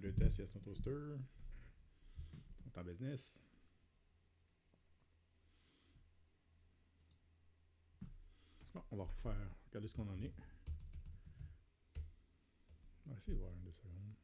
2 tests, yes, no toaster. On est en business. Bon, on va regarder ce qu'on en est. On va essayer de voir 2 secondes.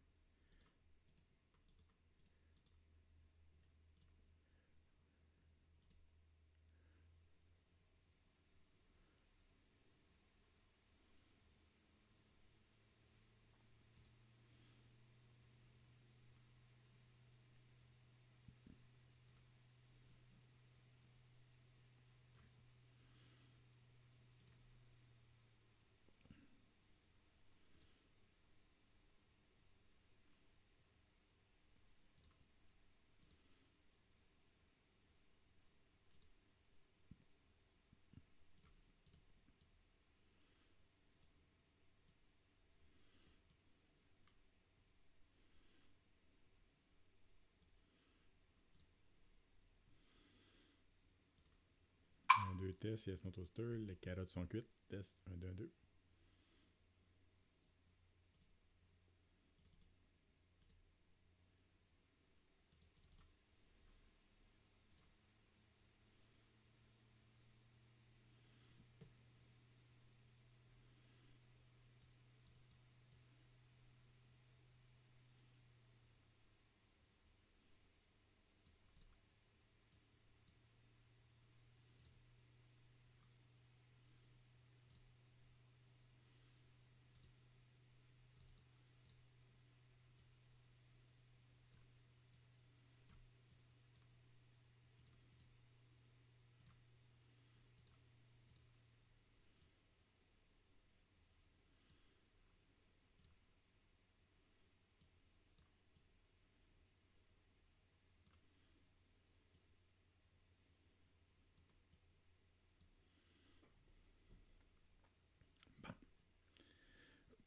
Un, 2 tests, yes, no toaster. Les carottes sont cuites. Test 1, 2, 2.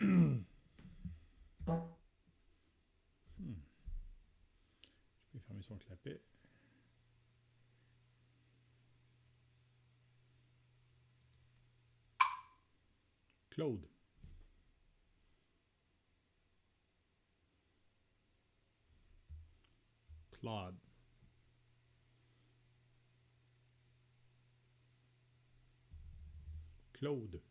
Je vais fermer son clapet. Claude. Claude. Claude.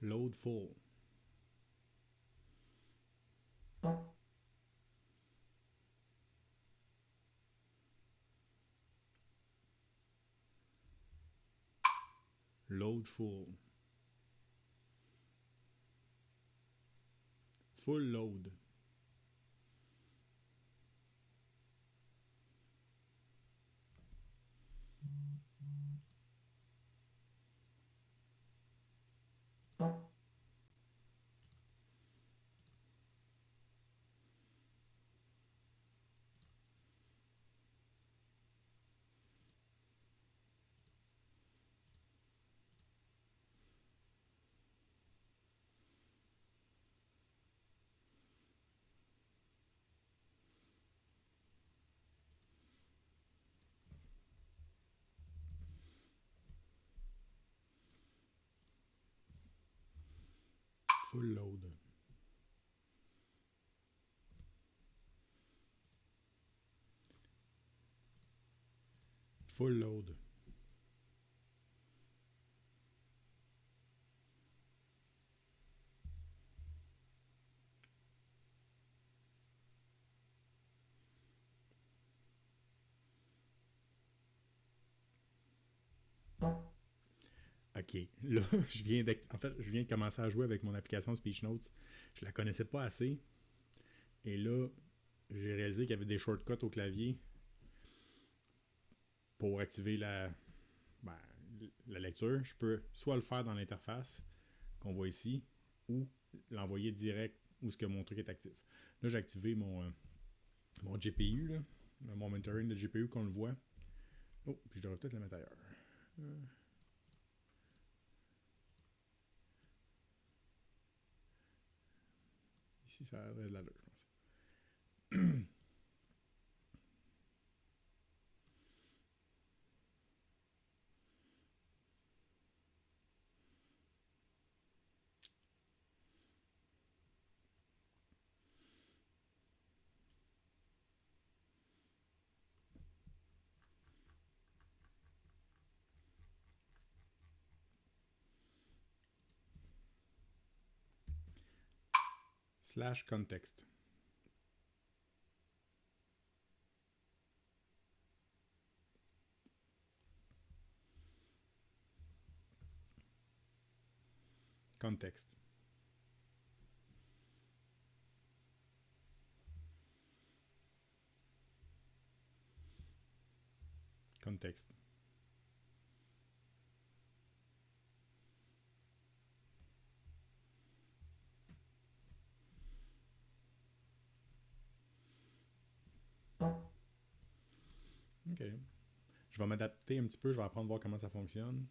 Load full. Load full. Full load. Full load. Full load. OK. Là, je viens de commencer à jouer avec mon application Speech Notes. Je la connaissais pas assez. Et là, j'ai réalisé qu'il y avait des shortcuts au clavier pour activer la lecture. Je peux soit le faire dans l'interface qu'on voit ici ou l'envoyer direct où ce que mon truc est actif. Là, j'ai activé mon GPU, là, mon monitoring de GPU qu'on le voit. Oh, puis je devrais peut-être le mettre ailleurs. ici, ça aurait de l'allure, je pense. Slash context. Context. Context. OK. Je vais m'adapter un petit peu, je vais apprendre à voir comment ça fonctionne.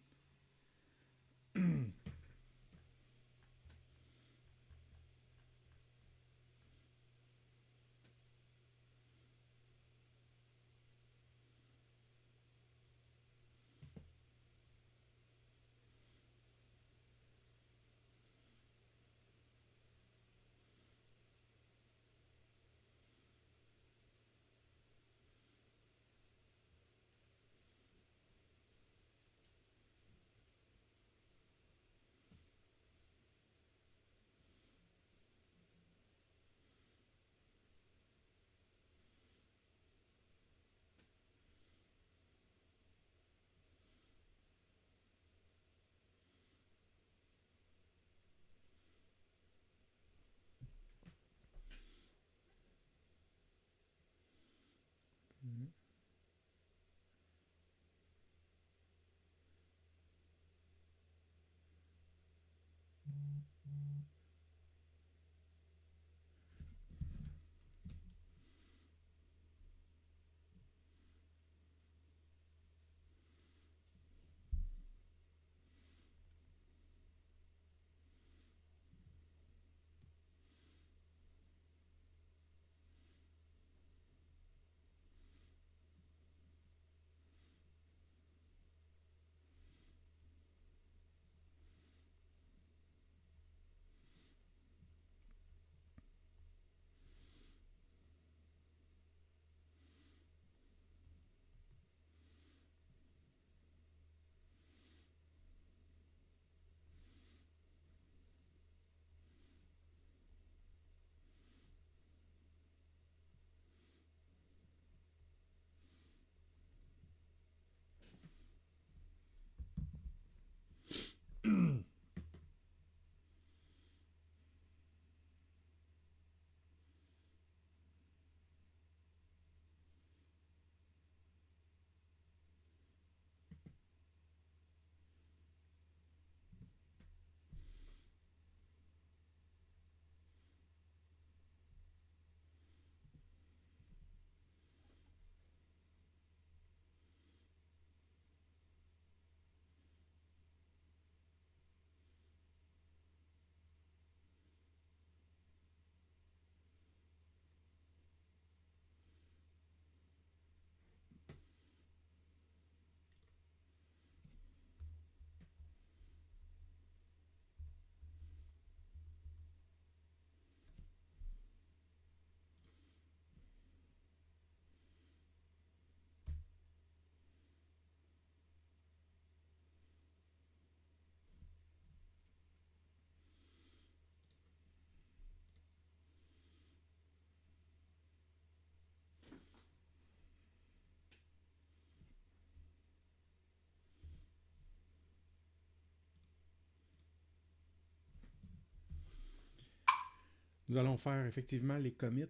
Nous allons faire effectivement les commits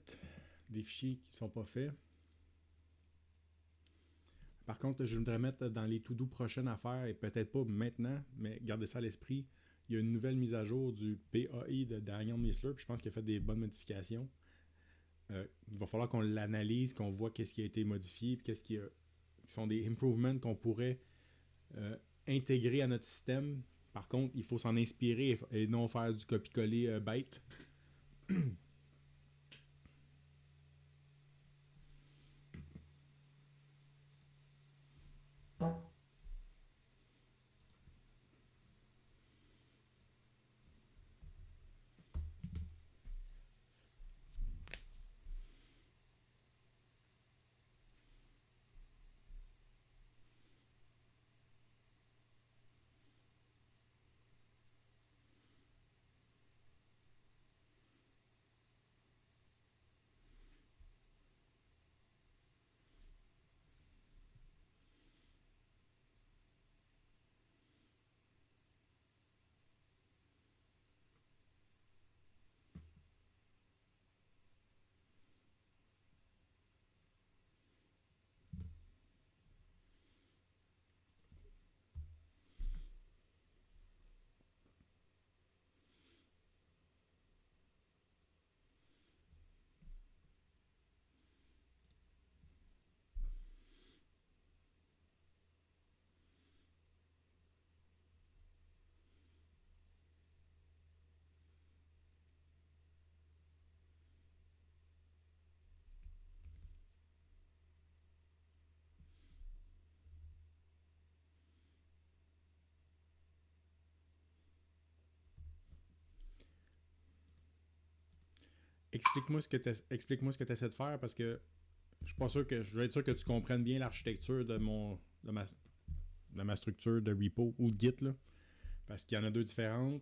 des fichiers qui ne sont pas faits. Par contre, je voudrais mettre dans les to-do prochaines à faire, et peut-être pas maintenant, mais gardez ça à l'esprit. Il y a une nouvelle mise à jour du PAI de Daniel Missler, puis je pense qu'il a fait des bonnes modifications. Il va falloir qu'on l'analyse, qu'on voit qu'est-ce qui a été modifié, puis qu'est-ce qui sont des improvements qu'on pourrait intégrer à notre système. Par contre, il faut s'en inspirer et non faire du copier-coller bête. explique-moi ce que tu essaies de faire parce que je suis pas sûr que je veux être sûr que tu comprennes bien l'architecture de ma structure de repo ou de Git là, parce qu'il y en a deux différentes.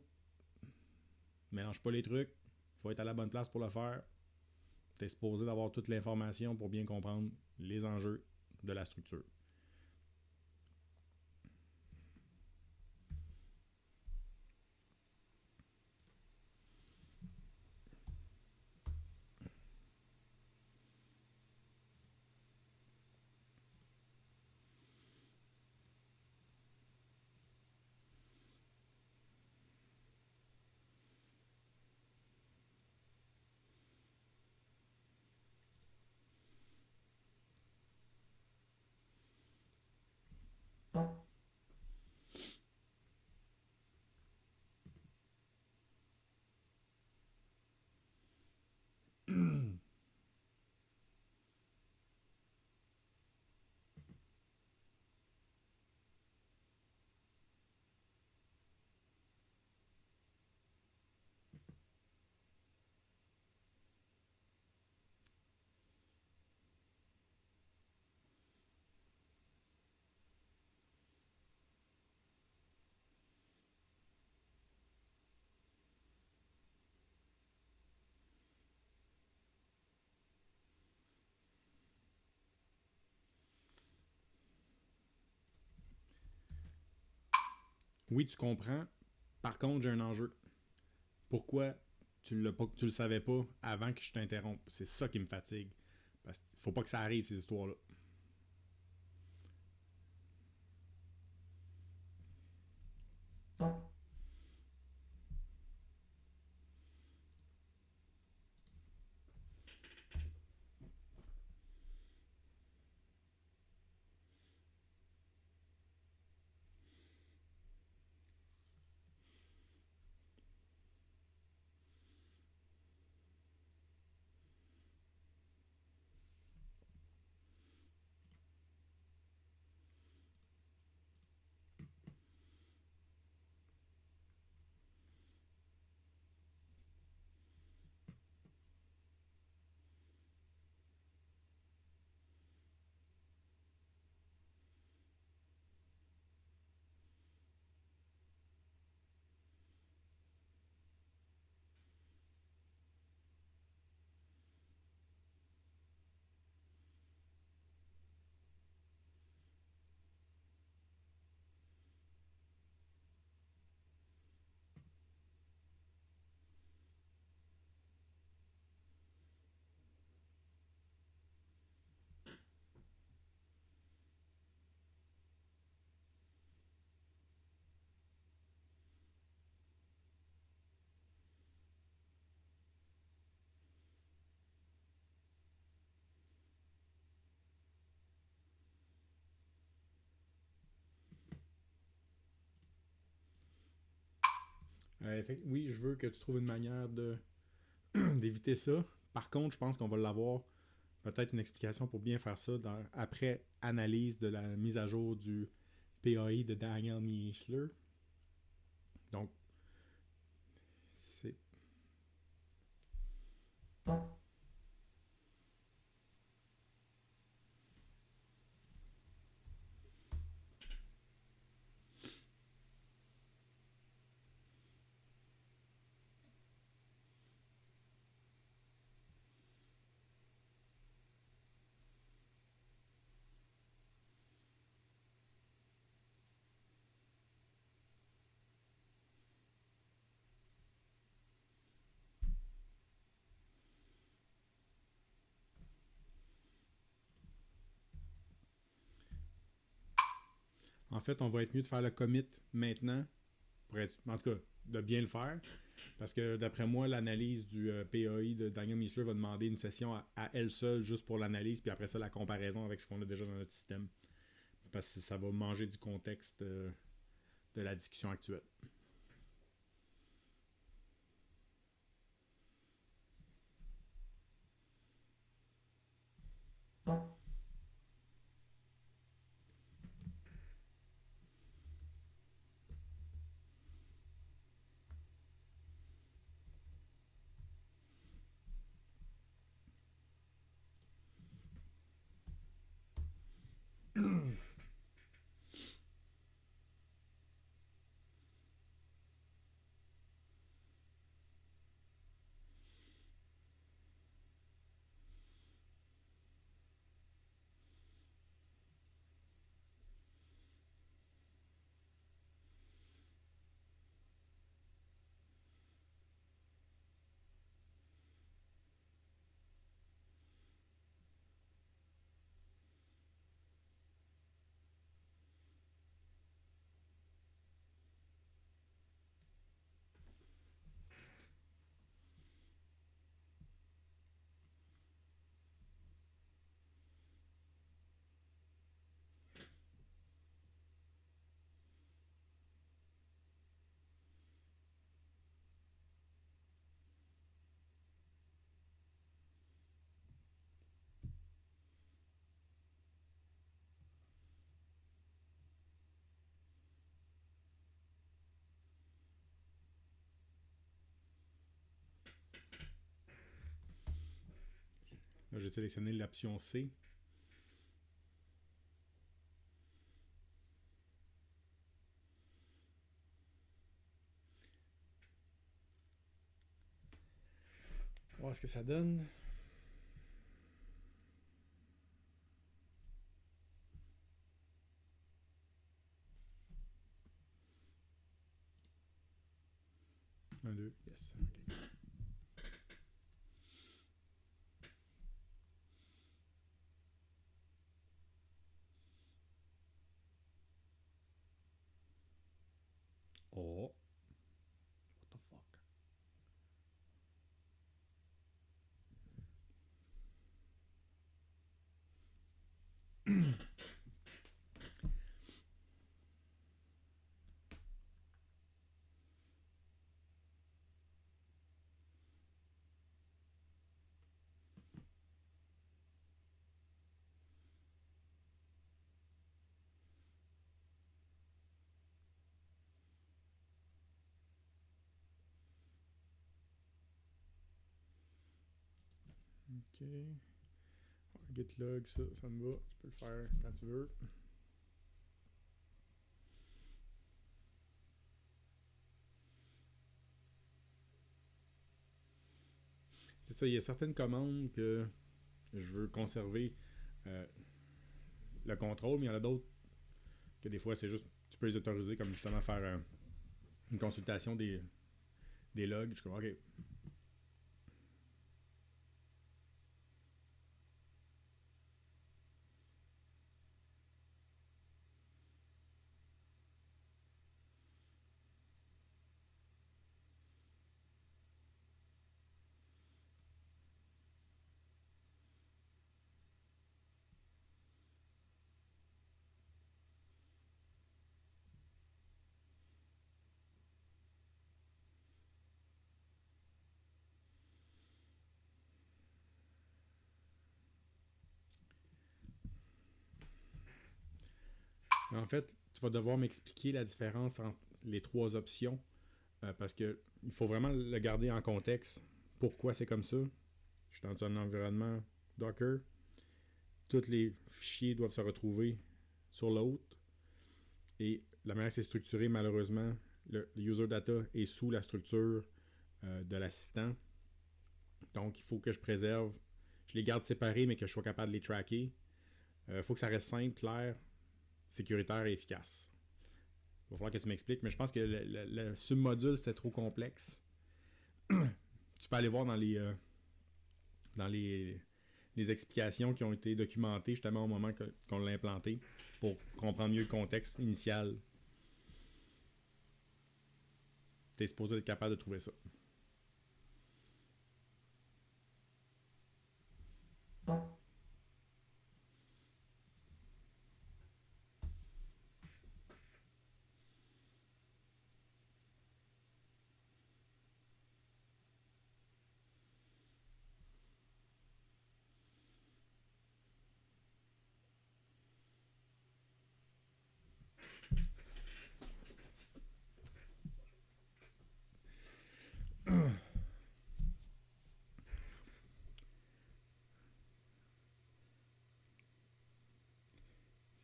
Mélange pas les trucs. Faut être à la bonne place pour le faire. Tu es supposé d'avoir toute l'information pour bien comprendre les enjeux de la structure. Oui, tu comprends. Par contre, j'ai un enjeu. Pourquoi tu le savais pas avant que je t'interrompe? C'est ça qui me fatigue. Parce qu'il faut pas que ça arrive, ces histoires-là. Oui, je veux que tu trouves une manière d'éviter ça. Par contre, je pense qu'on va l'avoir peut-être une explication pour bien faire ça après analyse de la mise à jour du PAI de Daniel Miesler. Donc, c'est. En fait, on va être mieux de faire le commit maintenant, pour être, en tout cas, de bien le faire. Parce que d'après moi, l'analyse du PAI de Daniel Miesler va demander une session à elle seule juste pour l'analyse, puis après ça, la comparaison avec ce qu'on a déjà dans notre système. Parce que ça va manger du contexte de la discussion actuelle. Là, j'ai sélectionné l'option C. On va voir ce que ça donne. Un, deux, yes. Okay. Oh. What the fuck? Ok. Gitlog, ça me va. Tu peux le faire quand tu veux. C'est ça, il y a certaines commandes que je veux conserver le contrôle, mais il y en a d'autres que des fois c'est juste, tu peux les autoriser, comme justement faire une consultation des logs. Je suis comme, ok. En fait, tu vas devoir m'expliquer la différence entre les trois options parce que il faut vraiment le garder en contexte. Pourquoi c'est comme ça? Je suis dans un environnement Docker. Tous les fichiers doivent se retrouver sur l'autre. Et la manière que c'est structuré, malheureusement, le user data est sous la structure de l'assistant. Donc, il faut que je préserve, je les garde séparés, mais que je sois capable de les tracker. Il faut que ça reste simple, clair, sécuritaire et efficace. Il va falloir que tu m'expliques, mais je pense que le submodule, c'est trop complexe. Tu peux aller voir dans les explications qui ont été documentées justement au moment qu'on l'a implanté pour comprendre mieux le contexte initial. Tu es supposé être capable de trouver ça.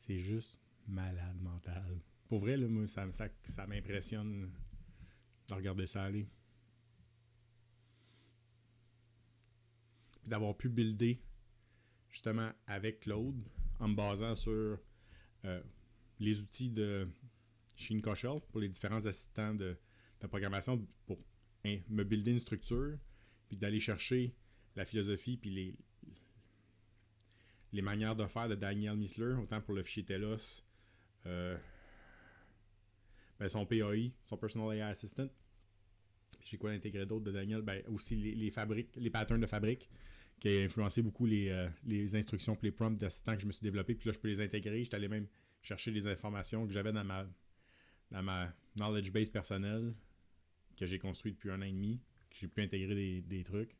C'est juste malade mental. Pour vrai, là, moi, ça m'impressionne de regarder ça aller. Puis d'avoir pu builder justement avec Claude en me basant sur euh, les outils de Sheen Koshel pour les différents assistants de programmation pour me builder une structure, puis d'aller chercher la philosophie puis les manières de faire de Daniel Missler, autant pour le fichier Telos, son PAI, son Personal AI Assistant. J'ai quoi d'intégrer d'autres de Daniel? Aussi les patterns de fabrique qui a influencé beaucoup les instructions et les prompts d'assistants que je me suis développé. Puis là, je peux les intégrer. J'étais allé même chercher les informations que j'avais dans ma knowledge base personnelle que j'ai construit depuis 1 an et demi, que j'ai pu intégrer des trucs.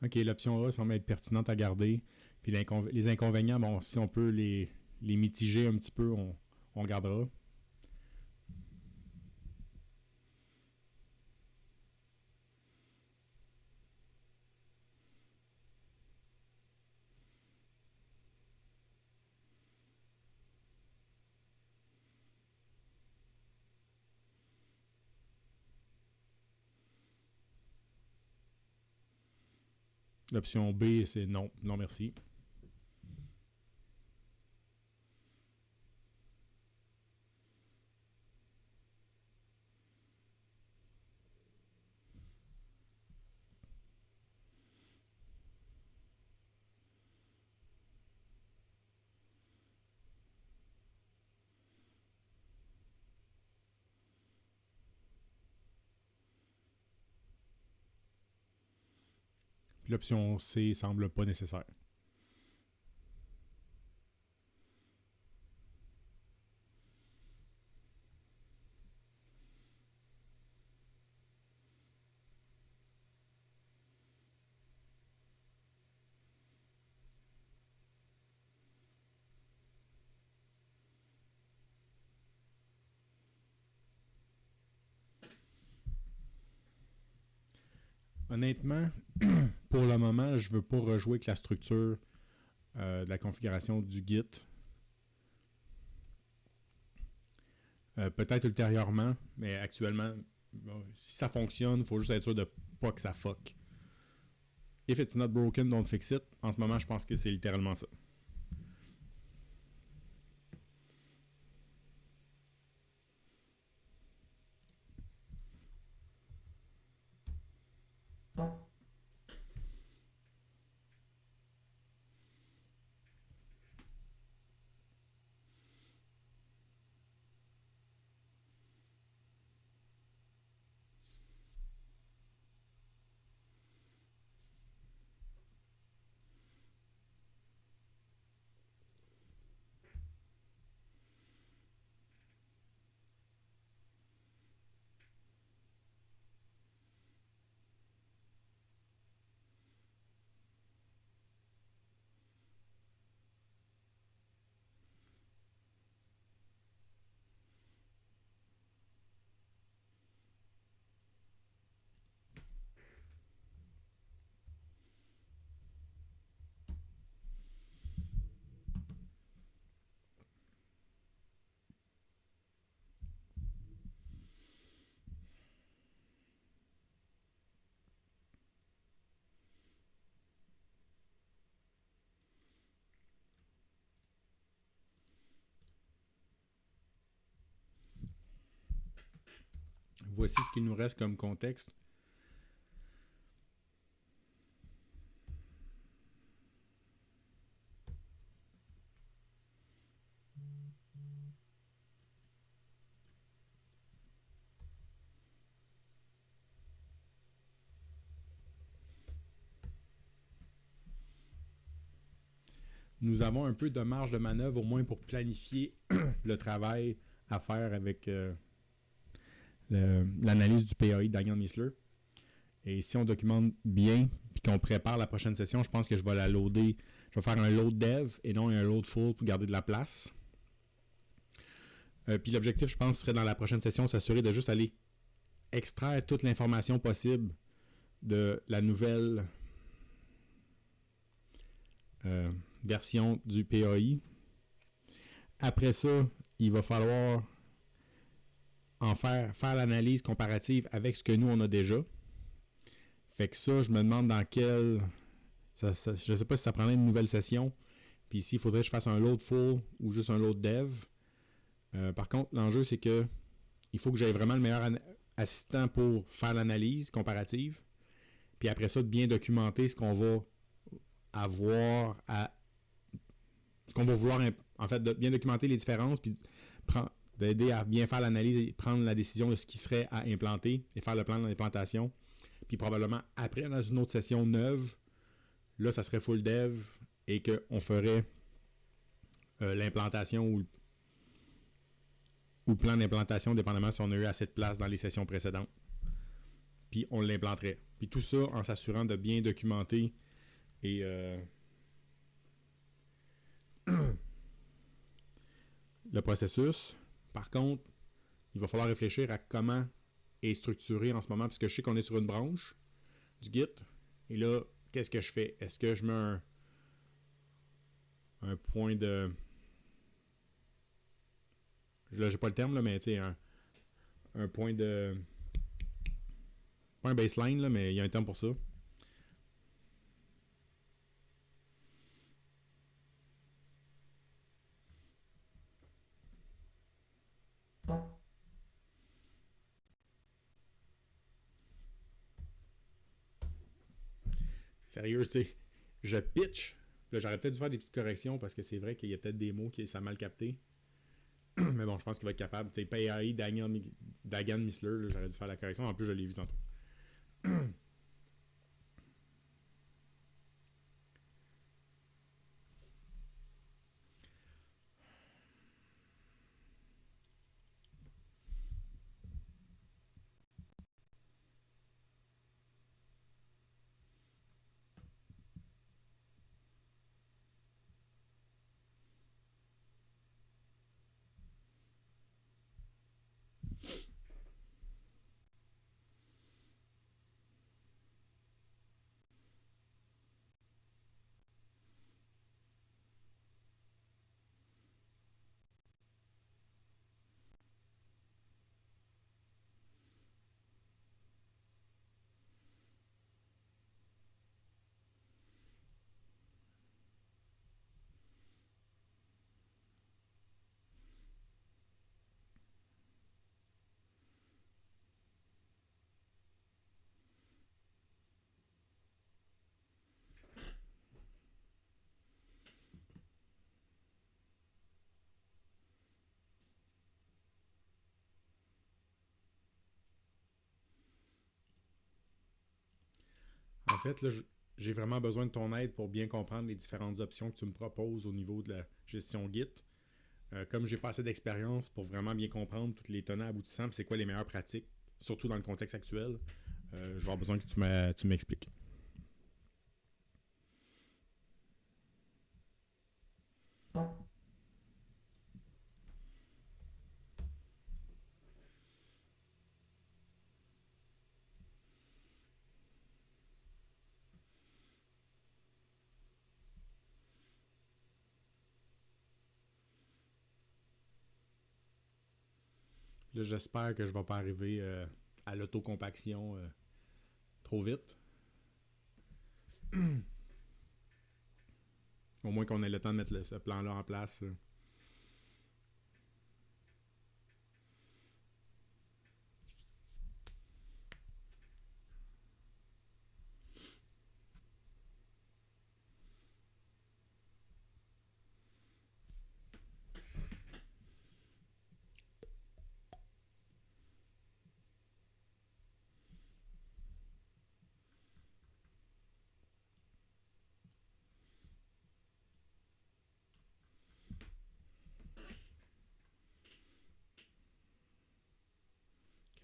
OK, l'option A semble être pertinente à garder. Puis les inconvénients, bon, si on peut les mitiger un petit peu, on regardera. L'option B, c'est non. Non, merci. Puis l'option C semble pas nécessaire. Honnêtement, pour le moment, je veux pas rejouer avec la structure de la configuration du Git. Peut-être ultérieurement, mais actuellement, bon, si ça fonctionne, il faut juste être sûr de pas que ça fuck. If it's not broken, don't fix it. En ce moment, je pense que c'est littéralement ça. Voici ce qu'il nous reste comme contexte. nous avons un peu de marge de manœuvre, au moins pour planifier le travail à faire avec l'analyse du PAI Daniel-Missler. Et si on documente bien, puis qu'on prépare la prochaine session, je pense que je vais la loader. Je vais faire un load dev et non un load full pour garder de la place. Puis l'objectif, je pense, serait dans la prochaine session, s'assurer de juste aller extraire toute l'information possible de la nouvelle version du PAI. Après ça, il va falloir en faire l'analyse comparative avec ce que nous, on a déjà. Fait que ça, je me demande dans quel... je ne sais pas si ça prendrait une nouvelle session. Puis ici, il faudrait que je fasse un load full ou juste un load dev. Par contre, l'enjeu, c'est que il faut que j'aie vraiment le meilleur assistant pour faire l'analyse comparative. Puis après ça, de bien documenter ce qu'on va avoir à... Ce qu'on va vouloir... En fait, de bien documenter les différences, puis d'aider à bien faire l'analyse et prendre la décision de ce qui serait à implanter et faire le plan d'implantation. Puis probablement après, dans une autre session neuve, là, ça serait full dev et qu'on ferait l'implantation ou le plan d'implantation, dépendamment si on a eu assez de place dans les sessions précédentes. Puis on l'implanterait. Puis tout ça en s'assurant de bien documenter et le processus. Par contre, il va falloir réfléchir à comment est structuré en ce moment, parce que je sais qu'on est sur une branche du Git. Et là, qu'est-ce que je fais? Est-ce que je mets un point de... Là, j'ai pas le terme, là, mais tu sais, un point de... Pas un baseline, là, mais il y a un terme pour ça. Sérieux, tu sais, je pitch. Là, j'aurais peut-être dû faire des petites corrections parce que c'est vrai qu'il y a peut-être des mots qui ça a mal capté. Mais bon, je pense qu'il va être capable. Tu sais, PAI, Dagan Missler, j'aurais dû faire la correction. En plus, je l'ai vu tantôt. En fait, là, j'ai vraiment besoin de ton aide pour bien comprendre les différentes options que tu me proposes au niveau de la gestion Git. Comme j'ai pas assez d'expérience pour vraiment bien comprendre toutes les tenants aboutissants, c'est quoi les meilleures pratiques, surtout dans le contexte actuel, je vais avoir besoin que tu m'expliques. Là, j'espère que je ne vais pas arriver à l'autocompaction trop vite. Au moins qu'on ait le temps de mettre ce plan-là en place.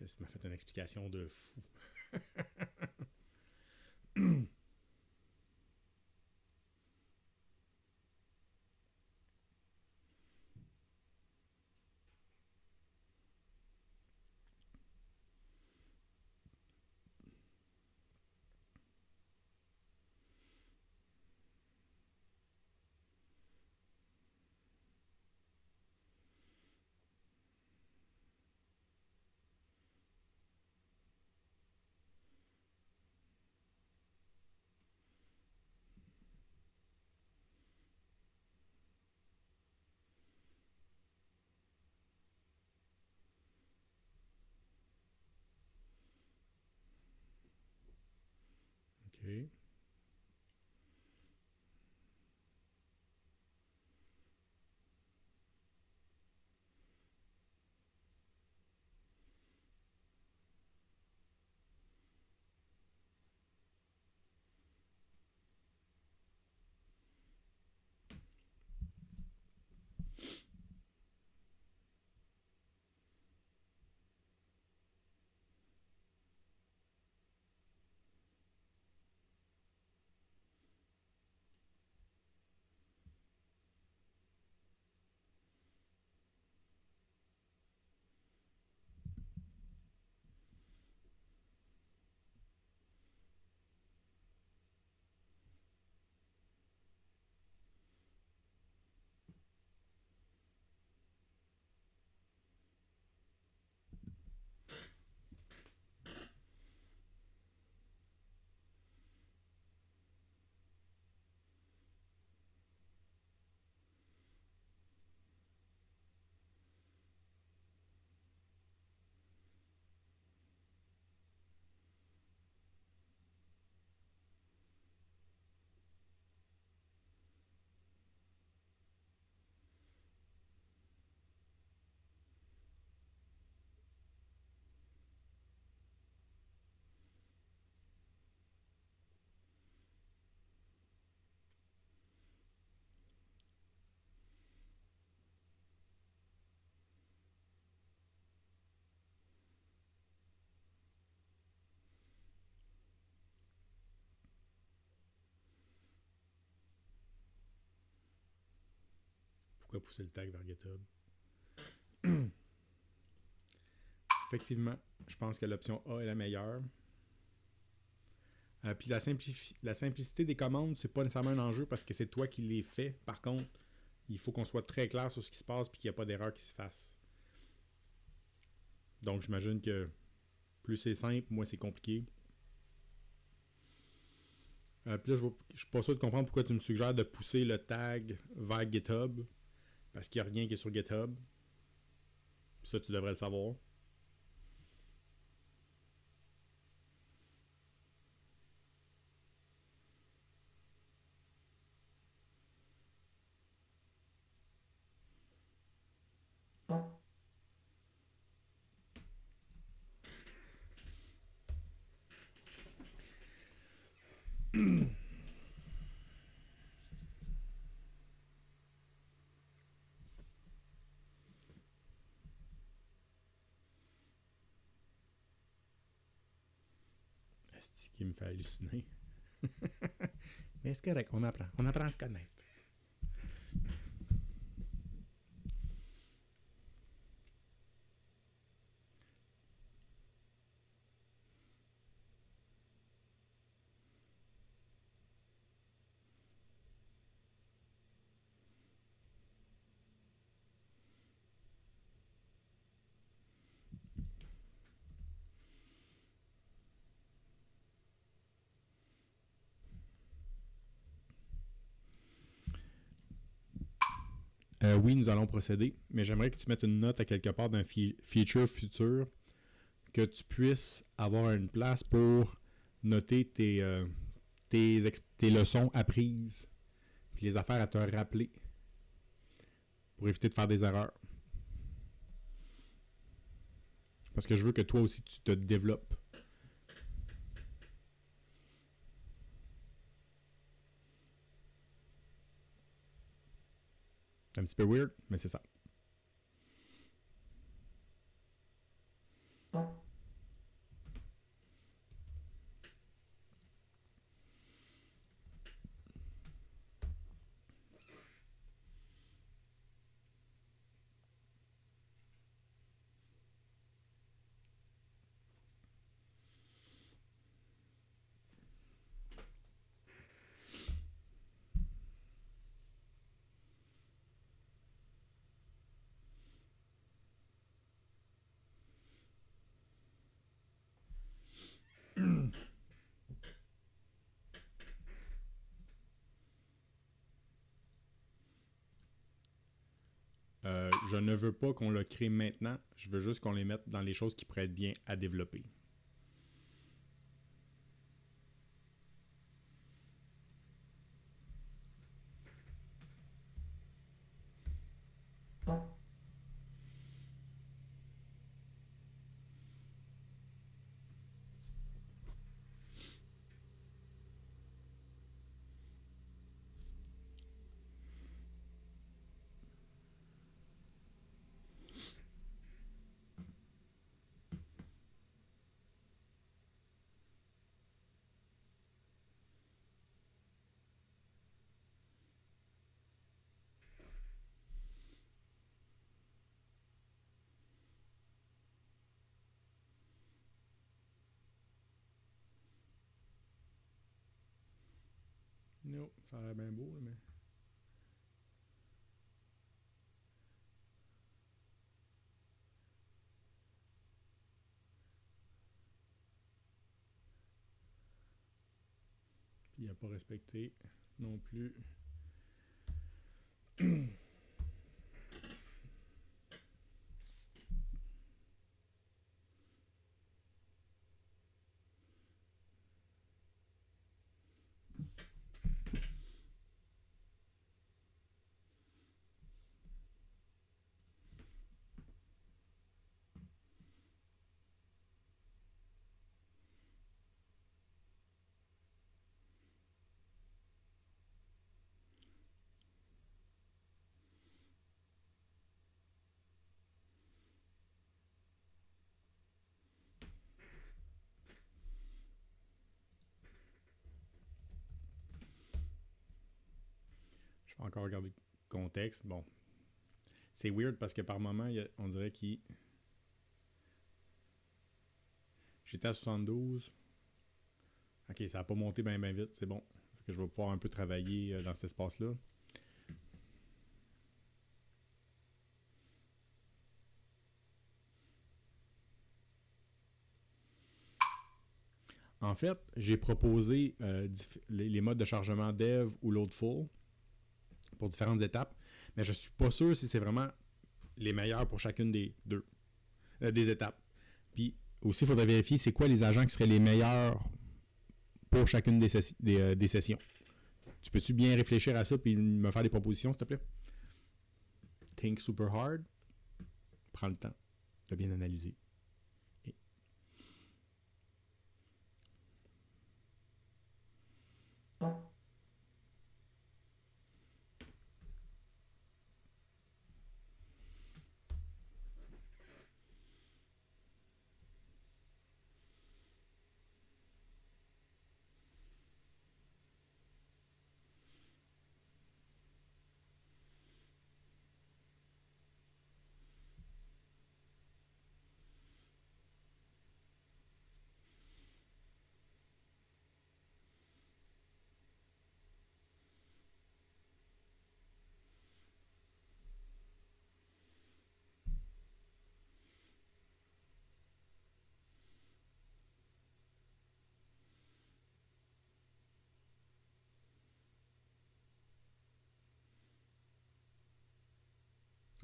Ça m'a fait une explication de fou. OK. Pourquoi pousser le tag vers GitHub? Effectivement, je pense que l'option A est la meilleure. Puis la simplicité des commandes, c'est pas nécessairement un enjeu parce que c'est toi qui les fais. Par contre, il faut qu'on soit très clair sur ce qui se passe et qu'il n'y a pas d'erreur qui se fasse. Donc, j'imagine que plus c'est simple, moins c'est compliqué. Puis là, je suis pas sûr de comprendre pourquoi tu me suggères de pousser le tag vers GitHub parce qu'il n'y a rien qui est sur GitHub. Ça, tu devrais le savoir. C'est qui me fait halluciner. Mais c'est correct, on apprend. On apprend à se connaître. Oui, nous allons procéder, mais j'aimerais que tu mettes une note à quelque part d'un feature futur, que tu puisses avoir une place pour noter tes leçons apprises, puis les affaires à te rappeler, pour éviter de faire des erreurs. Parce que je veux que toi aussi, tu te développes. C'est un petit peu weird, mais c'est ça. je ne veux pas qu'on le crée maintenant. Je veux juste qu'on les mette dans les choses qui pourraient être bien à développer. Non, ça a l'air bien beau, mais... Puis il n'a pas respecté non plus. Je vais encore regarder le contexte. Bon, c'est weird parce que par moment, on dirait qu'il... J'étais à 72. Ok, ça n'a pas monté bien vite, c'est bon. Fait que je vais pouvoir un peu travailler dans cet espace-là. En fait, j'ai proposé les modes de chargement dev ou loadful pour différentes étapes, mais je suis pas sûr si c'est vraiment les meilleurs pour chacune des étapes. Puis aussi, il faudrait vérifier c'est quoi les agents qui seraient les meilleurs pour chacune des sessions. Tu peux-tu bien réfléchir à ça et me faire des propositions, s'il te plaît? Think super hard. Prends le temps de bien analyser.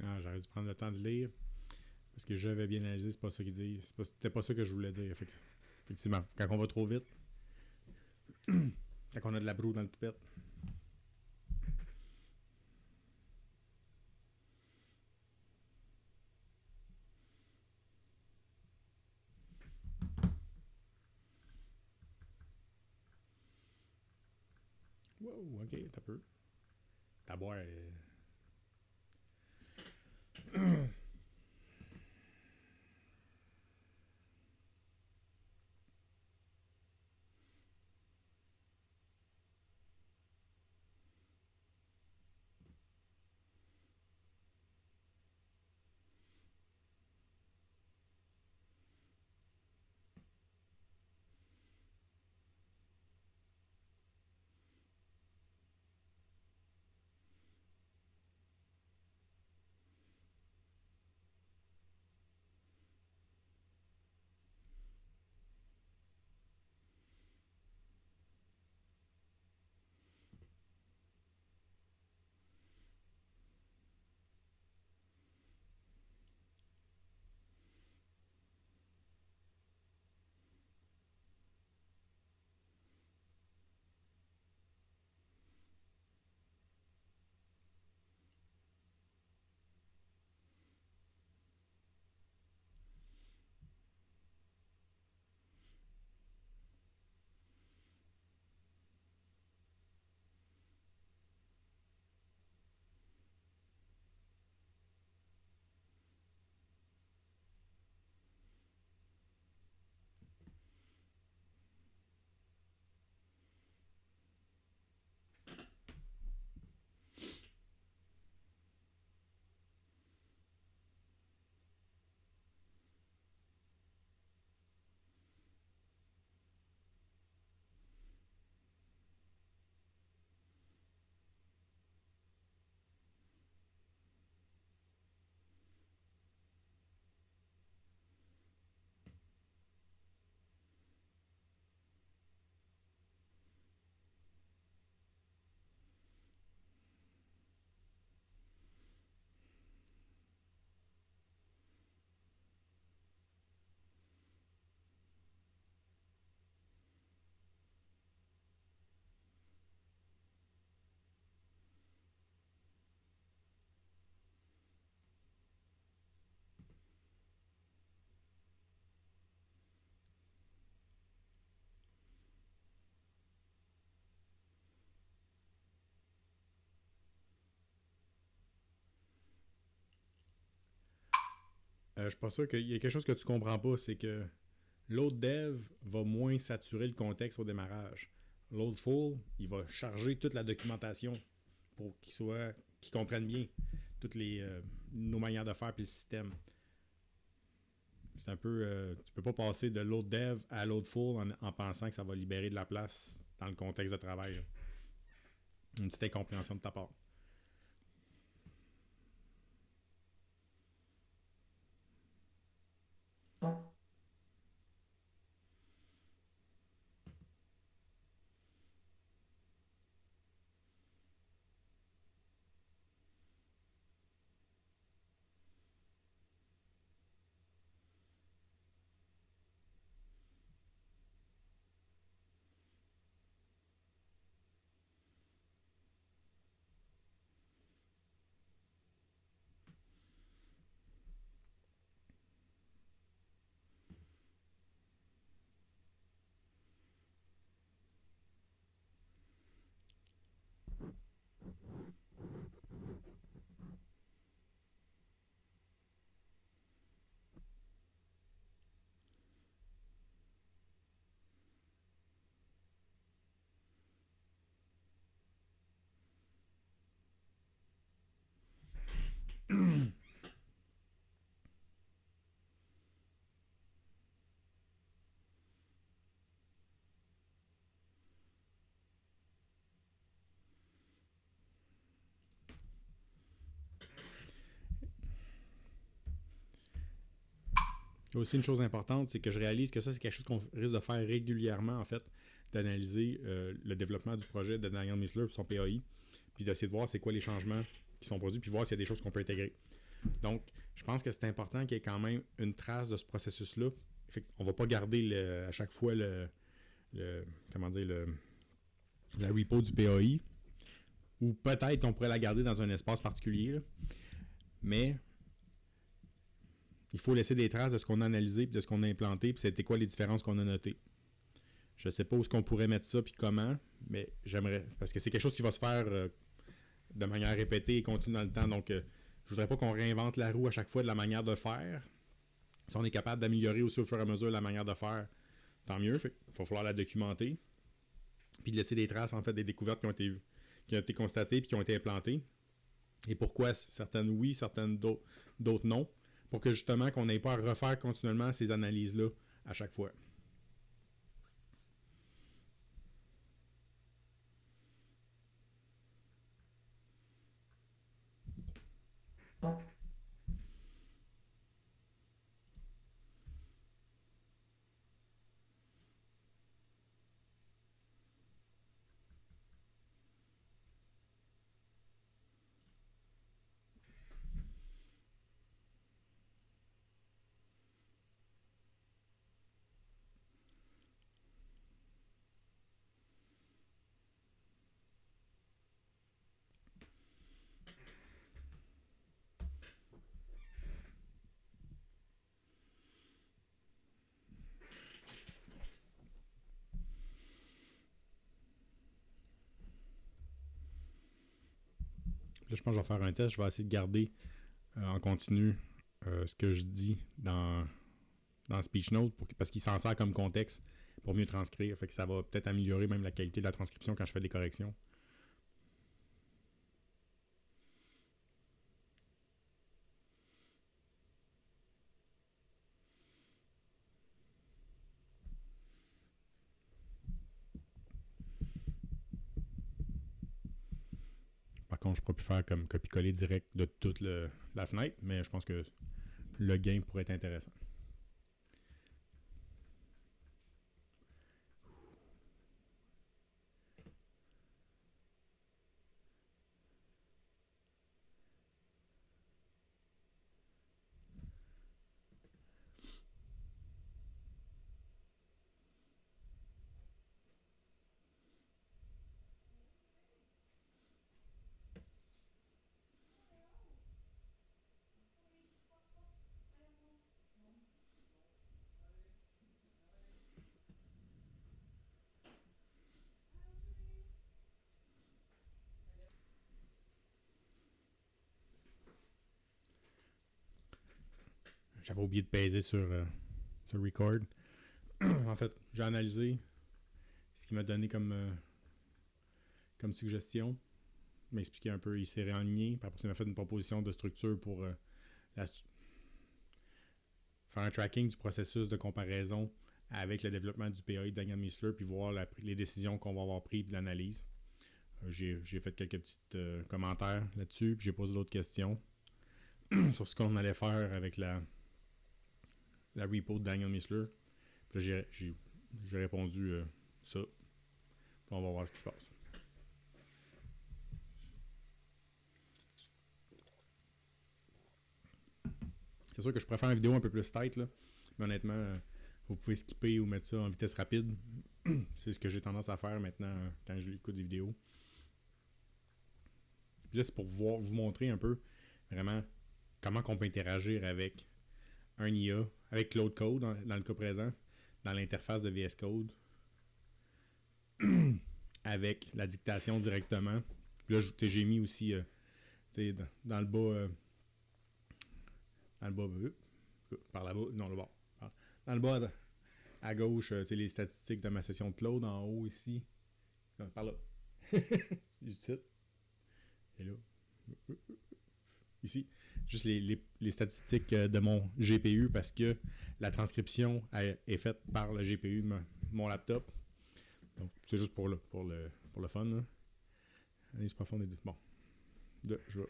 Ah, j'aurais dû prendre le temps de lire. Parce que j'avais bien analysé, c'est pas ça qu'il dit. C'était pas ça que je voulais dire. Effectivement, quand on va trop vite, quand on a de la broue dans le toupette. Wow, ok, t'as peu. Ta boire. Je suis pas sûr qu'il y a quelque chose que tu comprends pas, c'est que l'autre dev va moins saturer le contexte au démarrage. L'autre full, il va charger toute la documentation pour qu'il comprenne bien toutes nos manières de faire puis le système. C'est un peu. Tu peux pas passer de l'autre dev à l'autre full en pensant que ça va libérer de la place dans le contexte de travail. Là. Une petite incompréhension de ta part. Il y a aussi une chose importante, c'est que je réalise que ça, c'est quelque chose qu'on risque de faire régulièrement, en fait, d'analyser le développement du projet de Daniel Missler et son PAI, puis d'essayer de voir c'est quoi les changements qui sont produits, puis voir s'il y a des choses qu'on peut intégrer. Donc, je pense que c'est important qu'il y ait quand même une trace de ce processus-là. On ne va pas garder à chaque fois comment dire, la repo du PAI, ou peut-être qu'on pourrait la garder dans un espace particulier, là. Mais il faut laisser des traces de ce qu'on a analysé, puis de ce qu'on a implanté, puis c'était quoi les différences qu'on a notées. Je sais pas où est-ce qu'on pourrait mettre ça, puis comment, mais j'aimerais, parce que c'est quelque chose qui va se faire de manière répétée et continue dans le temps, donc je voudrais pas qu'on réinvente la roue à chaque fois de la manière de faire. Si on est capable d'améliorer aussi au fur et à mesure la manière de faire, tant mieux. Il va falloir la documenter, puis de laisser des traces, en fait, des découvertes qui ont été constatées, puis qui ont été implantées. Et pourquoi certaines oui, certaines d'autres non, pour que justement qu'on n'ait pas à refaire continuellement ces analyses-là à chaque fois. Là, je pense que je vais faire un test. Je vais essayer de garder en continu ce que je dis dans Speech Note parce qu'il s'en sert comme contexte pour mieux transcrire. Fait que ça va peut-être améliorer même la qualité de la transcription quand je fais des corrections. Par contre, je pourrais plus faire comme copier-coller direct de toute la fenêtre, mais je pense que le gain pourrait être intéressant. J'avais oublié de peser sur record. En fait, j'ai analysé ce qu'il m'a donné comme suggestion. Il m'a expliqué un peu, il s'est réaligné. Puis après, il m'a fait une proposition de structure pour faire un tracking du processus de comparaison avec le développement du PAI de Daniel Miessler, puis voir les décisions qu'on va avoir prises, puis l'analyse. J'ai fait quelques petits commentaires là-dessus, puis j'ai posé d'autres questions sur ce qu'on allait faire avec la repo de Daniel Miessler. Puis là, j'ai répondu ça. Puis on va voir ce qui se passe. C'est sûr que je préfère une vidéo un peu plus tight, là. Mais honnêtement, vous pouvez skipper ou mettre ça en vitesse rapide. C'est ce que j'ai tendance à faire maintenant quand je écoute des vidéos. Puis là, c'est pour vous montrer un peu vraiment comment on peut interagir avec un IA, avec Claude Code dans le cas présent, dans l'interface de VS Code, avec la dictation directement. Puis là, j'ai mis aussi dans le bas, par là-bas, non, le bas. Dans le bas, à gauche, les statistiques de ma session de Claude, en haut ici. Par là. Du titre. Et là. Ici. Juste les statistiques de mon GPU parce que la transcription est faite par le GPU de mon laptop. Donc, c'est juste pour le fun. Là. Analyse profonde. Bon. Là, je vais.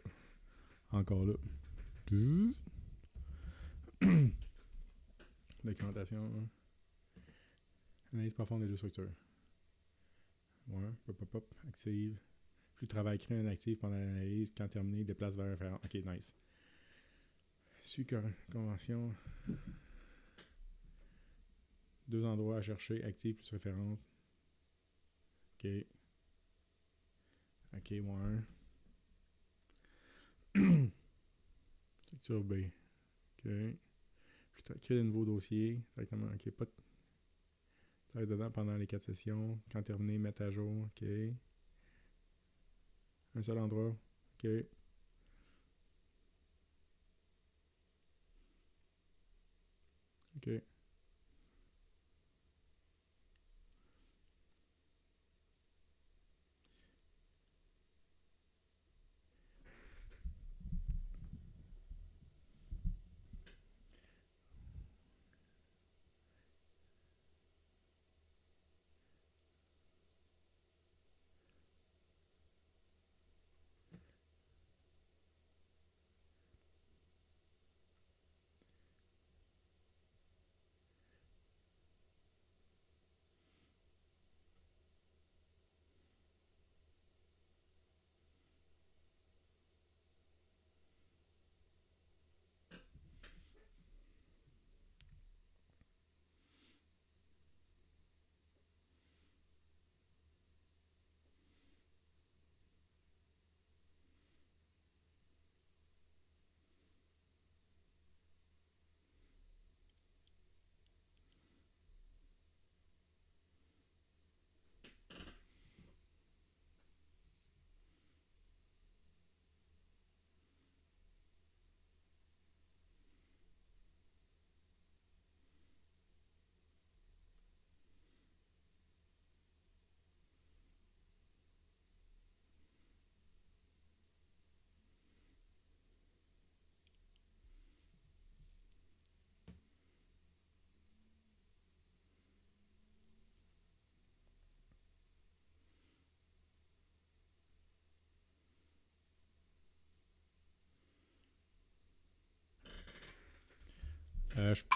Encore là. Documentation. Analyse profonde des deux structures. Ouais. Pop. Active. Plus de travail créé inactif pendant l'analyse. Quand terminé, déplace vers référent. Ok, nice. Suis convention. 2 endroits à chercher. Active plus référente. Ok. Ok, ouais. Structure B. Ok. Je crée de nouveaux dossiers. Exactement. Ok, pas de. Travaille dedans pendant les 4 sessions. Quand terminé, mettre à jour. Ok. Un seul endroit. Ok. Ok.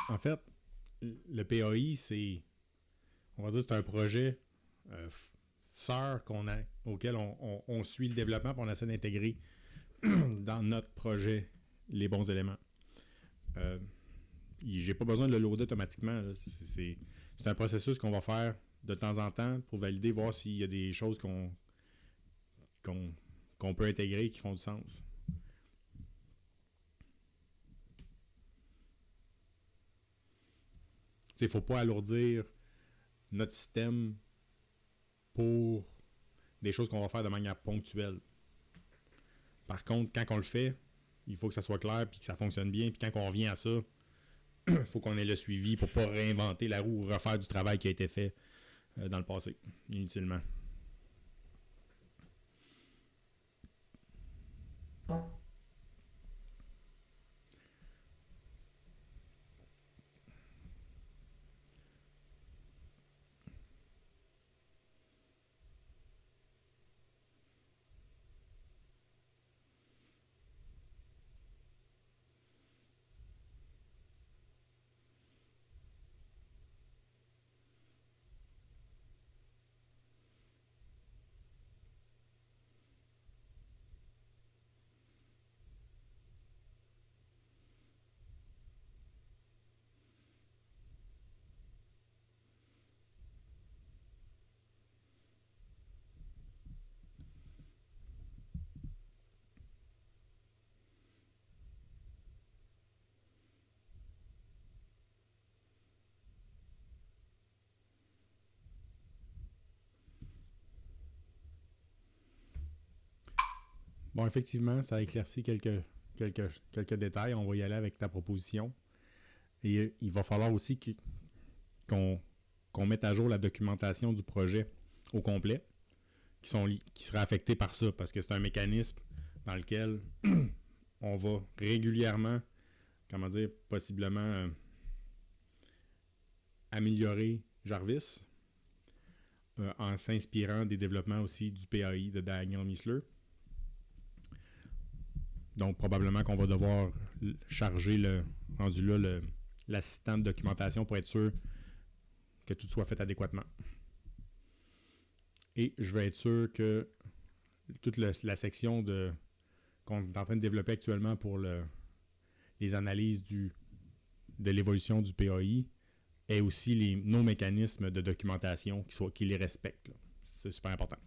En fait, le PAI, on va dire, c'est un projet sœur auquel on suit le développement et on essaie d'intégrer dans notre projet les bons éléments. J'ai pas besoin de le loader automatiquement. Là. C'est un processus qu'on va faire de temps en temps pour valider, voir s'il y a des choses qu'on peut intégrer qui font du sens. Il ne faut pas alourdir notre système pour des choses qu'on va faire de manière ponctuelle. Par contre, quand on le fait, il faut que ça soit clair et que ça fonctionne bien. Puis quand on revient à ça, il faut qu'on ait le suivi pour ne pas réinventer la roue ou refaire du travail qui a été fait dans le passé, inutilement. Bon, effectivement, ça a éclairci quelques détails. On va y aller avec ta proposition. Et il va falloir aussi qu'on mette à jour la documentation du projet au complet, qui sera affectée par ça, parce que c'est un mécanisme dans lequel on va régulièrement, possiblement améliorer Jarvis en s'inspirant des développements aussi du PAI de Daniel Miessler. Donc, probablement qu'on va devoir charger l'assistant de documentation pour être sûr que tout soit fait adéquatement. Et je vais être sûr que toute la section qu'on est en train de développer actuellement pour les analyses de l'évolution du PAI ait aussi nos mécanismes de documentation qui les respectent. Là. C'est super important.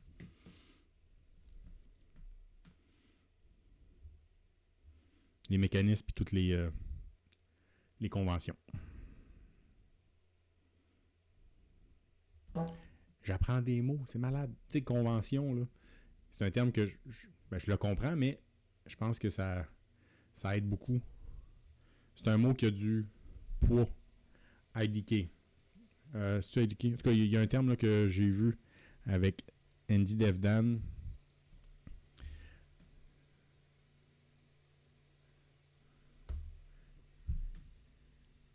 Les mécanismes et toutes les conventions. J'apprends des mots, c'est malade. Tu sais, convention, là, c'est un terme que je le comprends, mais je pense que ça aide beaucoup. C'est un mot qui a du poids. IDK. C'est IDK. En tout cas, il y a un terme là, que j'ai vu avec Andy Devdan.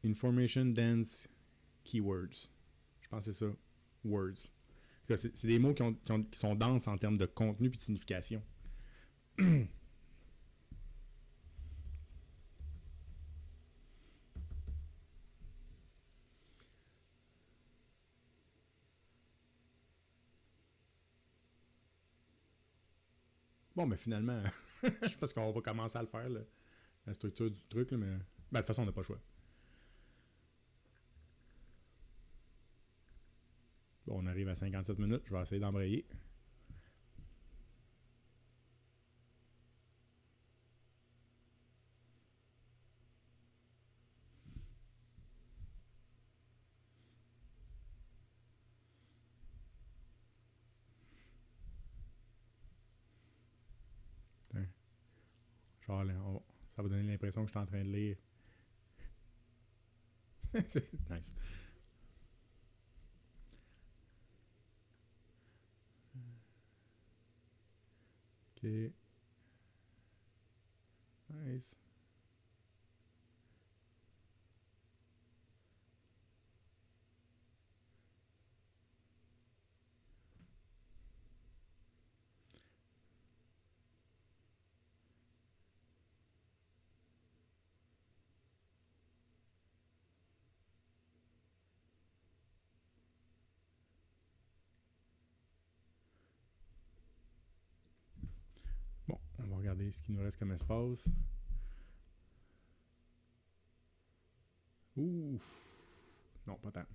Information Dense Keywords. Je pense que c'est ça. Words. C'est des mots qui sont denses en termes de contenu et de signification. Bon, mais finalement, je pense qu'on va commencer à le faire, là, la structure du truc, là, mais de toute façon, on n'a pas le choix. Bon, on arrive à 57 minutes, je vais essayer d'embrayer. Genre, ça va donner l'impression que je suis en train de lire. C'est nice. Ok. Nice. Bon, on va regarder ce qu'il nous reste comme espace. Ouh. Non, pas tant.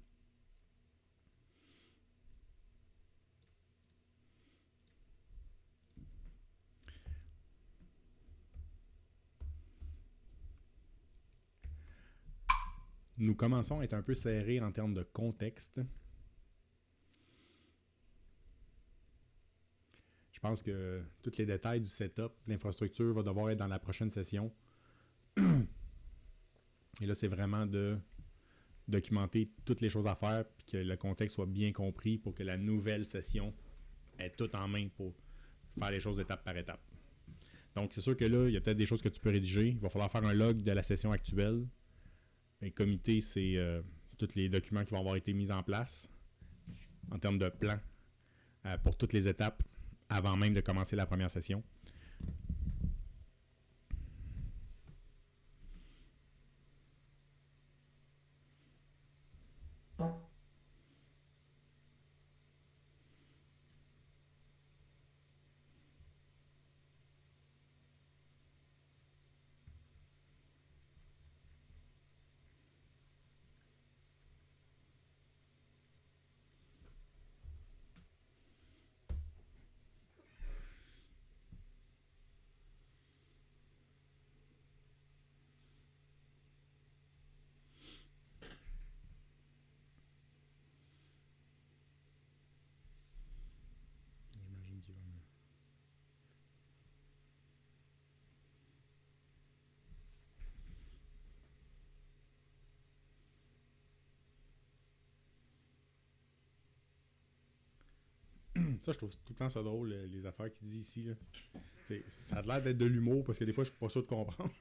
Nous commençons à être un peu serrés en termes de contexte. Je pense que tous les détails du setup, l'infrastructure va devoir être dans la prochaine session. Et là, c'est vraiment de documenter toutes les choses à faire puis que le contexte soit bien compris pour que la nouvelle session ait tout en main pour faire les choses étape par étape. Donc, c'est sûr que là, il y a peut-être des choses que tu peux rédiger. Il va falloir faire un log de la session actuelle. Un comité, c'est tous les documents qui vont avoir été mis en place en termes de plan pour toutes les étapes avant même de commencer la première session. J'imagine qu'il va me... Ça, je trouve tout le temps ça drôle, les affaires qu'il dit ici. Là. Ça a l'air d'être de l'humour parce que des fois, je suis pas sûr de comprendre.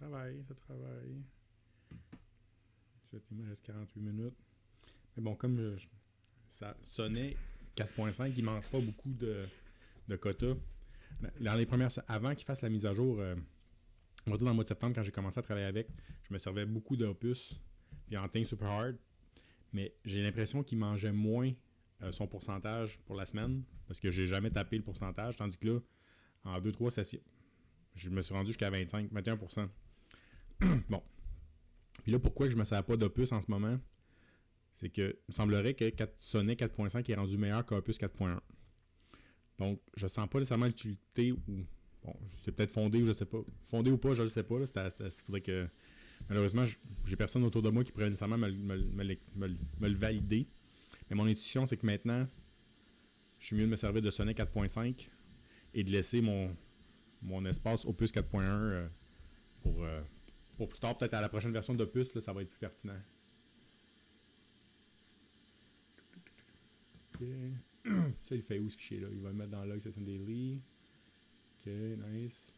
Ça travaille, ça travaille. Il me reste 48 minutes. Mais bon, comme ça sonnait 4.5, il mange pas beaucoup de quotas. Dans les premières, avant qu'il fasse la mise à jour, on va dire dans le mois de septembre, quand j'ai commencé à travailler avec, je me servais beaucoup d'Opus, puis en teint super hard, mais j'ai l'impression qu'il mangeait moins son pourcentage pour la semaine, parce que j'ai jamais tapé le pourcentage, tandis que là, en 2-3 sessions, je me suis rendu jusqu'à 25, 21%. Bon. Puis là, pourquoi je me sers pas d'Opus en ce moment? C'est que il me semblerait que Sonnet 4.5 est rendu meilleur qu'Opus 4.1. Donc, je sens pas nécessairement l'utilité ou... Bon, c'est peut-être fondé ou je sais pas. Fondé ou pas, je le sais pas. Il faudrait que... Malheureusement, j'ai personne autour de moi qui pourrait nécessairement me le valider. Mais mon intuition, c'est que maintenant, je suis mieux de me servir de Sonnet 4.5 et de laisser mon espace Opus 4.1 pour plus tard, peut-être à la prochaine version d'Opus, là, ça va être plus pertinent. Ok. Ça, il fait où ce fichier-là? Il va le mettre dans log session daily. Ok, nice.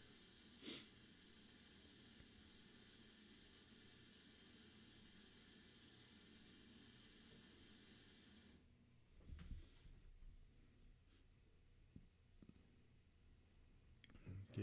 Ok.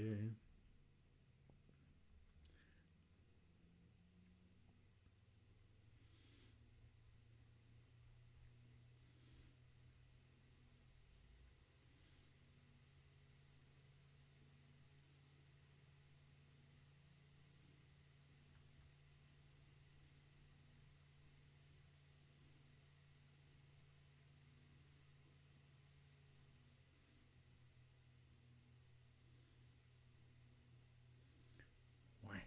Ouais.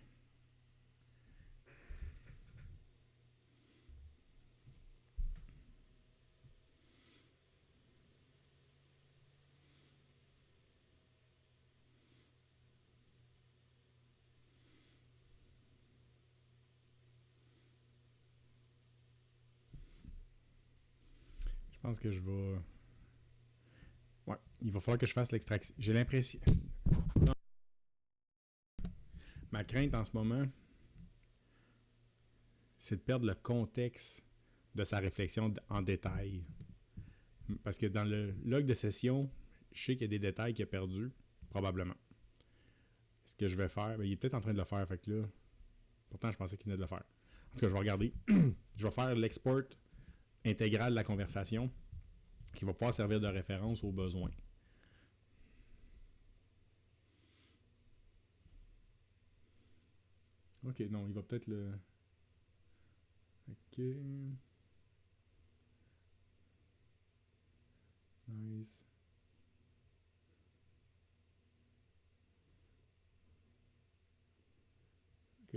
Je pense que je vais... Ouais, il va falloir que je fasse l'extraction. J'ai l'impression... Non. Ma crainte en ce moment, c'est de perdre le contexte de sa réflexion en détail. Parce que dans le log de session, je sais qu'il y a des détails qu'il a perdus, probablement. Ce que je vais faire, ben, il est peut-être en train de le faire, fait que là... Pourtant, je pensais qu'il venait de le faire. En tout cas, je vais regarder. Je vais faire l'export intégral de la conversation qui va pouvoir servir de référence aux besoins. Ok, non, il va peut-être le... Ok. Nice. Ok.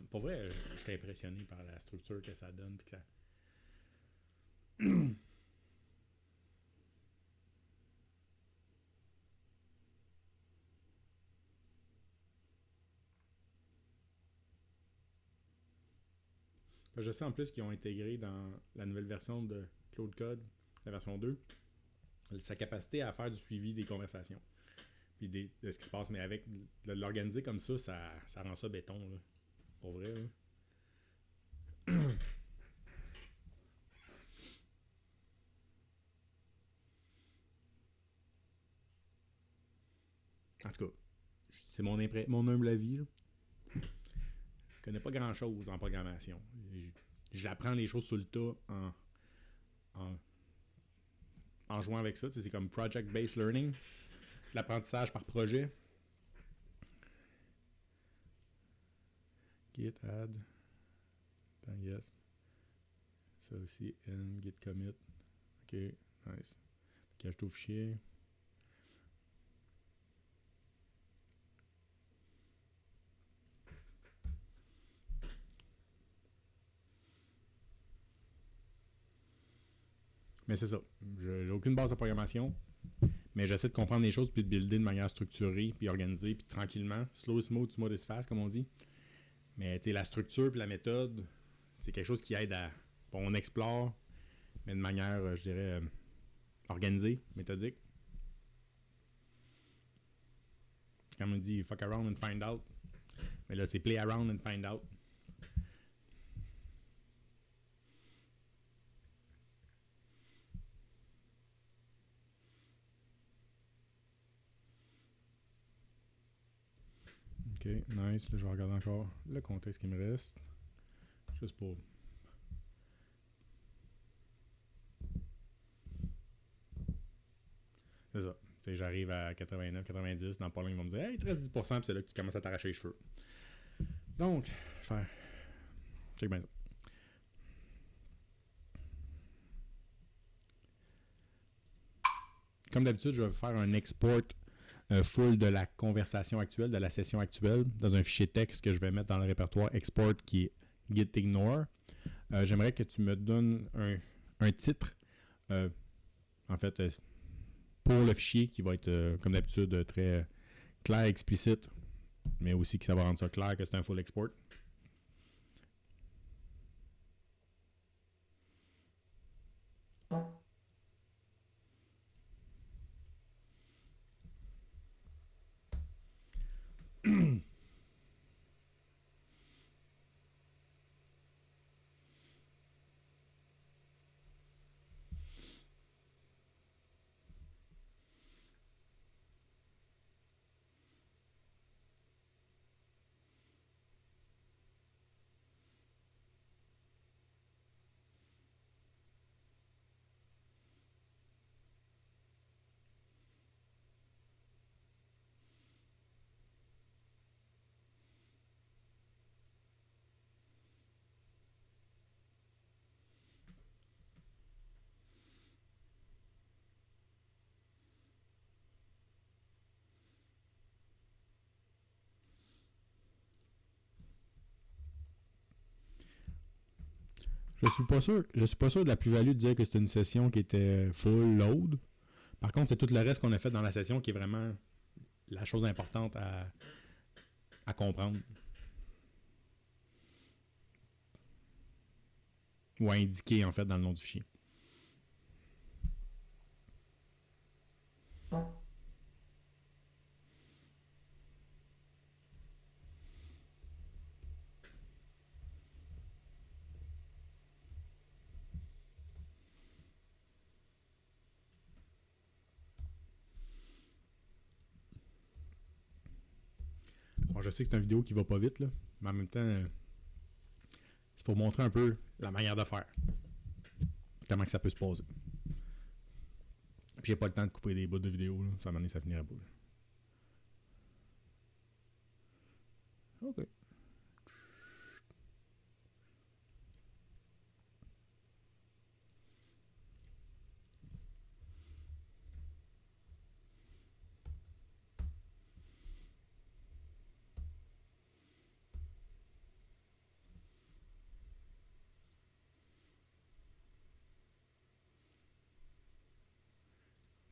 Pour vrai, je suis impressionné par la structure que ça donne. Puis que ça... Je sais en plus qu'ils ont intégré dans la nouvelle version de Claude Code, la version 2, sa capacité à faire du suivi des conversations. Puis de ce qui se passe. Mais avec l'organiser comme ça rend ça béton. Là. Pour vrai. Là. En tout cas, c'est mon humble avis. Là. Je connais pas grand chose en programmation. J'apprends les choses sur le tas en, en jouant avec ça. C'est comme project-based learning. L'apprentissage par projet. Git add. Yes. Ça aussi. N, git commit. Ok, nice. Cache ton fichier. Mais c'est ça. J'ai aucune base de programmation. Mais j'essaie de comprendre les choses puis de builder de manière structurée puis organisée puis tranquillement. Slow, smooth is fast, comme on dit. Mais la structure puis la méthode, c'est quelque chose qui aide à... Bon, on explore, mais de manière, je dirais, organisée, méthodique. Comme on dit, fuck around and find out. Mais là, c'est play around and find out. Ok, nice. Là, je vais regarder encore le contexte qui me reste. Juste pour... C'est ça. T'sais, j'arrive à 89, 90, dans pas long, ils vont me dire « Hey, il te reste 10%, puis c'est là que tu commences à t'arracher les cheveux. » Donc, je vais faire... Check bien ça. Comme d'habitude, je vais faire un export full de la conversation actuelle, de la session actuelle, dans un fichier texte que je vais mettre dans le répertoire export qui est git ignore. J'aimerais que tu me donnes un titre, en fait, pour le fichier qui va être, comme d'habitude, très clair, explicite, mais aussi que ça va rendre ça clair que c'est un full export. Je suis pas sûr de la plus-value de dire que c'était une session qui était full load. Par contre, c'est tout le reste qu'on a fait dans la session qui est vraiment la chose importante à comprendre. Ou à indiquer, en fait, dans le nom du fichier. Bon, je sais que c'est une vidéo qui va pas vite, là, mais en même temps, c'est pour montrer un peu la manière de faire. Comment que ça peut se passer. Puis j'ai pas le temps de couper des bouts de vidéo, là. Ça, à un moment donné, ça finirait pas. Là. OK.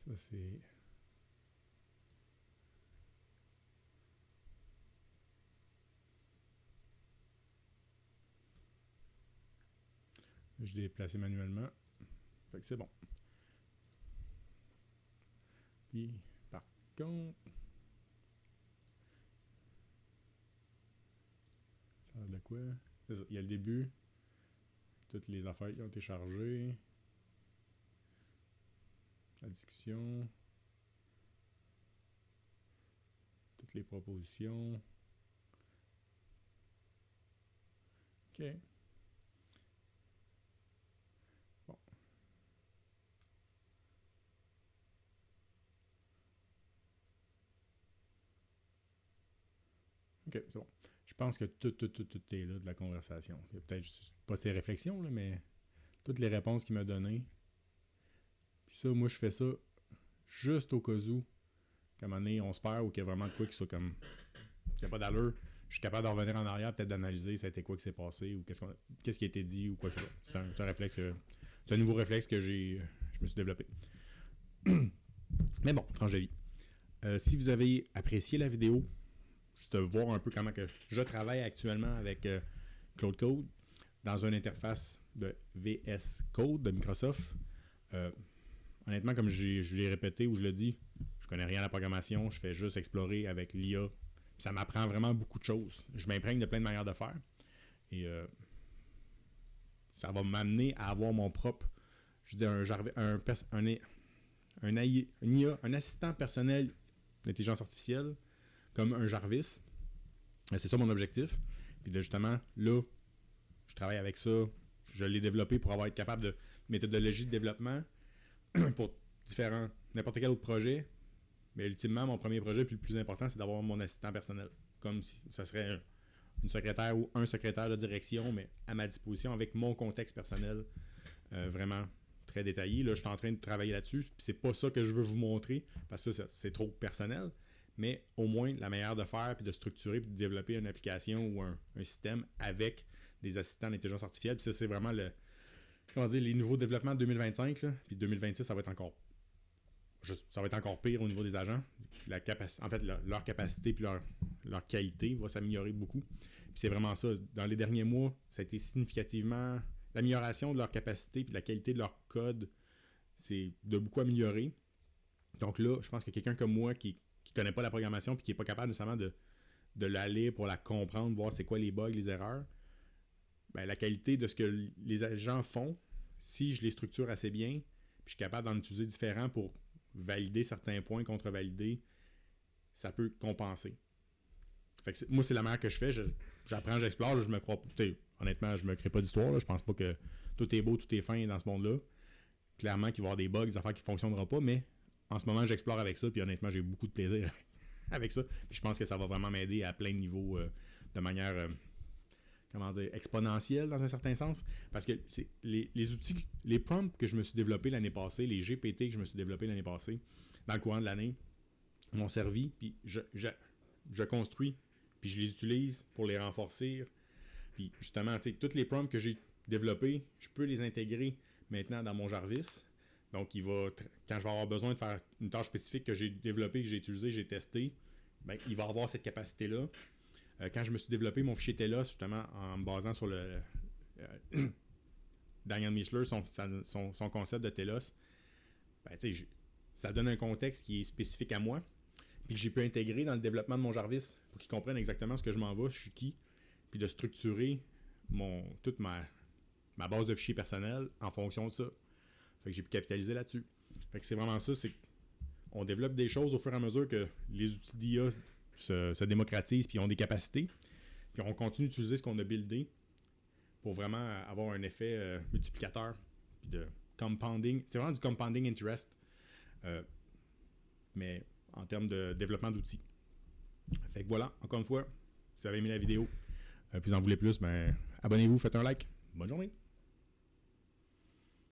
Ça, c'est... Je l'ai placé manuellement. Fait que c'est bon. Puis, par contre... Ça a de quoi? C'est ça. Il y a le début. Toutes les affaires qui ont été chargées. La discussion. Toutes les propositions. OK. Bon. OK, c'est bon. Je pense que tout est là de la conversation. Il y a peut-être pas ses réflexions, là, mais toutes les réponses qu'il m'a données. Puis ça, moi, je fais ça juste au cas où, qu'à un moment donné, on se perd ou qu'il y a vraiment de quoi qui soit comme... qu'il n'y a pas d'allure. Je suis capable de revenir en arrière, peut-être d'analyser ça a été quoi qui s'est passé ou qu'est-ce qui a été dit ou quoi que ce soit. C'est un réflexe c'est un nouveau réflexe que je me suis développé. Mais bon, tranche de vie. Si vous avez apprécié la vidéo, juste voir un peu comment que je travaille actuellement avec Claude Code dans une interface de VS Code de Microsoft. Honnêtement, comme je l'ai répété ou je le dis, je connais rien à la programmation, je fais juste explorer avec l'IA. Ça m'apprend vraiment beaucoup de choses. Je m'imprègne de plein de manières de faire. Et ça va m'amener à avoir mon propre, je dis un IA, un assistant personnel d'intelligence artificielle, comme un Jarvis. C'est ça mon objectif. Puis là, justement, là, je travaille avec ça. Je l'ai développé pour être capable de méthodologie de développement pour n'importe quel autre projet. Mais ultimement, mon premier projet, puis le plus important, c'est d'avoir mon assistant personnel. Comme si ça serait une secrétaire ou un secrétaire de direction, mais à ma disposition avec mon contexte personnel vraiment très détaillé. Là, je suis en train de travailler là-dessus. Puis c'est pas ça que je veux vous montrer, parce que ça, c'est trop personnel. Mais au moins, la manière de faire, puis de structurer, puis de développer une application ou un système avec des assistants d'intelligence artificielle. Puis ça, c'est vraiment les nouveaux développements de 2025. Là. Puis 2026, ça va être encore pire au niveau des agents. En fait, leur capacité et leur qualité va s'améliorer beaucoup. Puis c'est vraiment ça. Dans les derniers mois, ça a été significativement l'amélioration de leur capacité et de la qualité de leur code. C'est de beaucoup améliorer. Donc là, je pense que quelqu'un comme moi qui connaît pas la programmation et qui n'est pas capable nécessairement de la lire pour la comprendre, voir c'est quoi les bugs, les erreurs, ben, la qualité de ce que les agents font, si je les structure assez bien, puis je suis capable d'en utiliser différents pour valider certains points, contre-valider, ça peut compenser. Fait que moi, c'est la manière que je fais. J'apprends, j'explore, là, je me crois. Honnêtement, je me crée pas d'histoire. Là, je pense pas que tout est beau, tout est fin dans ce monde-là. Clairement qu'il va y avoir des bugs, des affaires qui ne fonctionneront pas, mais en ce moment, j'explore avec ça, puis honnêtement, j'ai beaucoup de plaisir avec ça. Puis je pense que ça va vraiment m'aider à plein de niveaux de manière exponentielle dans un certain sens. Parce que c'est les outils, les prompts que je me suis développé l'année passée, les GPT que je me suis développé l'année passée, dans le courant de l'année, m'ont servi, puis je construis, puis je les utilise pour les renforcer. Puis justement, tous les prompts que j'ai développés, je peux les intégrer maintenant dans mon Jarvis. Donc, quand je vais avoir besoin de faire une tâche spécifique que j'ai développée, que j'ai utilisée, j'ai testé, ben, il va avoir cette capacité-là. Quand je me suis développé mon fichier Telos, justement, en me basant sur le Daniel Michler, son concept de Telos, ben, ça donne un contexte qui est spécifique à moi, puis que j'ai pu intégrer dans le développement de mon Jarvis pour qu'il comprenne exactement ce que je m'en vais, je suis qui, puis de structurer toute ma base de fichiers personnels en fonction de ça. Fait que j'ai pu capitaliser là-dessus. Fait que c'est vraiment ça, c'est qu'on développe des choses au fur et à mesure que les outils d'IA se démocratisent puis ont des capacités. Puis on continue d'utiliser ce qu'on a buildé pour vraiment avoir un effet multiplicateur puis de compounding. C'est vraiment du compounding interest, mais en termes de développement d'outils. Fait que voilà, encore une fois, si vous avez aimé la vidéo, puis vous en voulez plus, ben abonnez-vous, faites un like. Bonne journée!